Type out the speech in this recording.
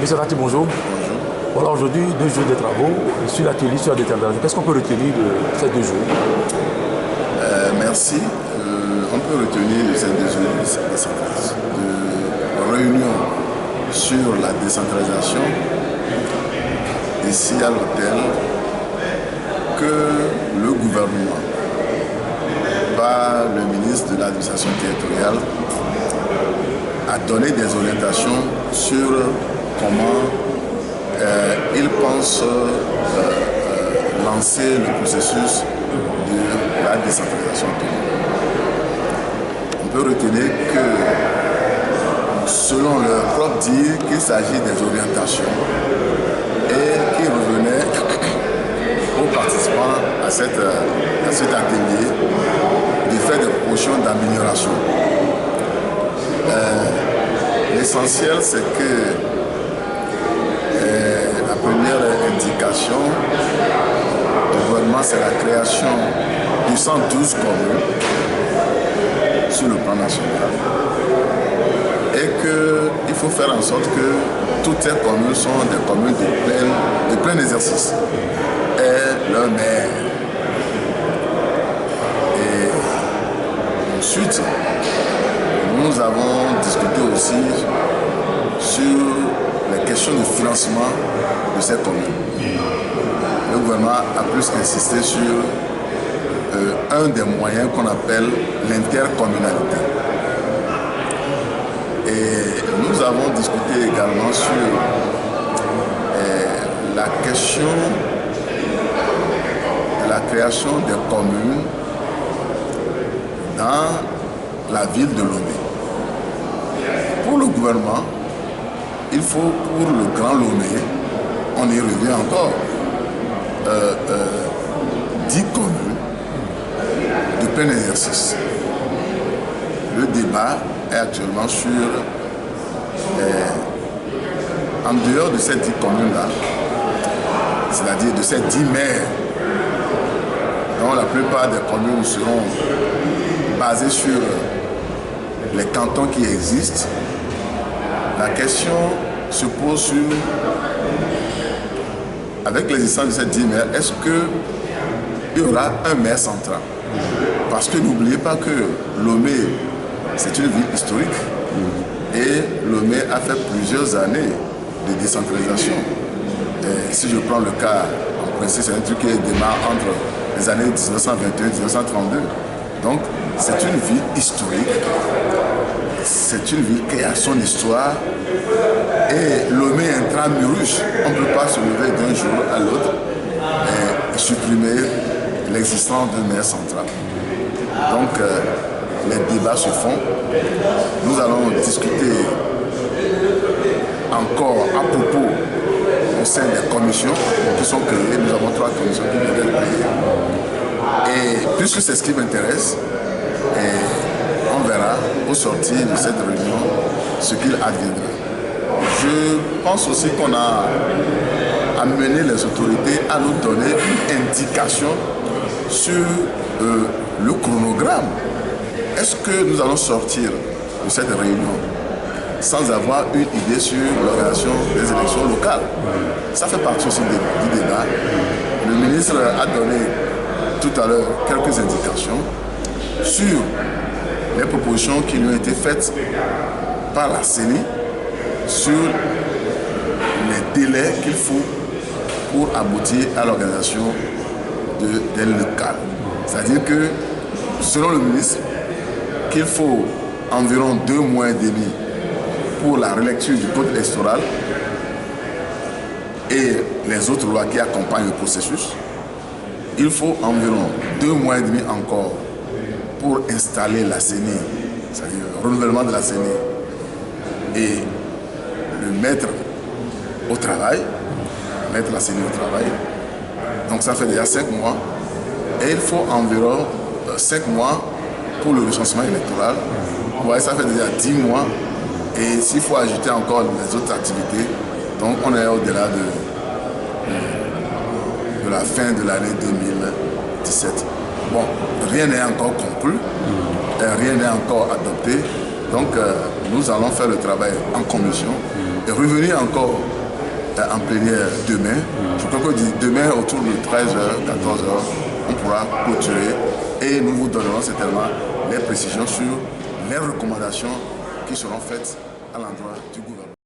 Monsieur Rati, bonjour. Voilà, aujourd'hui, 2 jours de travaux sur l'atelier, sur la décentralisation. Qu'est-ce qu'on peut retenir de ces 2 jours? Merci. On peut retenir de ces 2 jours de réunion sur la décentralisation ici à l'hôtel que le gouvernement, par le ministre de l'administration territoriale, a donné des orientations sur comment il pense lancer le processus de la décentralisation. On peut retenir que, selon leur propre dire, qu'il s'agit des orientations et qui revenaient aux participants à cet atelier de faire des propositions d'amélioration. L'essentiel, c'est que la première indication du gouvernement, c'est la création de 112 communes sur le plan national et qu'il faut faire en sorte que toutes ces communes sont des communes de plein exercice et leur maire. Et ensuite, nous avons discuté aussi sur les questions de financement de ces communes. Le gouvernement a plus insisté sur un des moyens qu'on appelle l'intercommunalité. Et nous avons discuté également sur la question de la création des communes dans la ville de Lomé. Pour le gouvernement, il faut pour le Grand Lomé, on y revient encore, 10 communes de plein exercice. Le débat est actuellement sur, en dehors de ces 10 communes-là, c'est-à-dire de ces 10 maires, dont la plupart des communes seront basées sur les cantons qui existent, la question se pose sur, avec l'existence de ces 10 maires, est-ce qu'il y aura un maire central? Parce que n'oubliez pas que Lomé, c'est une ville historique et Lomé a fait plusieurs années de décentralisation. Et si je prends le cas, en principe, c'est un truc qui démarre entre les années 1921 et 1932. Donc, c'est une ville historique. C'est une ville qui a son histoire et Lomé intramuros, on ne peut pas se lever d'un jour à l'autre et supprimer l'existence d'un maire central. Donc les débats se font. Nous allons discuter encore à propos au sein des commissions qui sont créées. Nous avons 3 commissions qui viennent d'être créées. Et puisque c'est ce qui m'intéresse, on verra au sortir de cette réunion ce qu'il adviendra. Je pense aussi qu'on a amené les autorités à nous donner une indication sur le chronogramme. Est-ce que nous allons sortir de cette réunion sans avoir une idée sur l'organisation des élections locales? Ça fait partie aussi du débat. Le ministre a donné tout à l'heure quelques indications sur les propositions qui lui ont été faites par la CENI sur les délais qu'il faut pour aboutir à l'organisation des locales. C'est-à-dire que, selon le ministre, qu'il faut environ 2 mois et demi pour la relecture du code électoral et les autres lois qui accompagnent le processus. Il faut environ 2 mois et demi encore pour installer la CENI, c'est-à-dire le renouvellement de la CENI, et le mettre au travail, mettre la CENI au travail. Donc ça fait déjà 5 mois. Et il faut environ 5 mois pour le recensement électoral. Vous voyez, ça fait déjà 10 mois. Et s'il faut ajouter encore les autres activités, donc on est au-delà de la fin de l'année 2017. Bon, rien n'est encore conclu, rien n'est encore adopté. Donc nous allons faire le travail en commission et revenir encore en plénière demain. Je crois que demain, autour de 13h, 14h, on pourra clôturer et nous vous donnerons certainement les précisions sur les recommandations qui seront faites à l'endroit du gouvernement.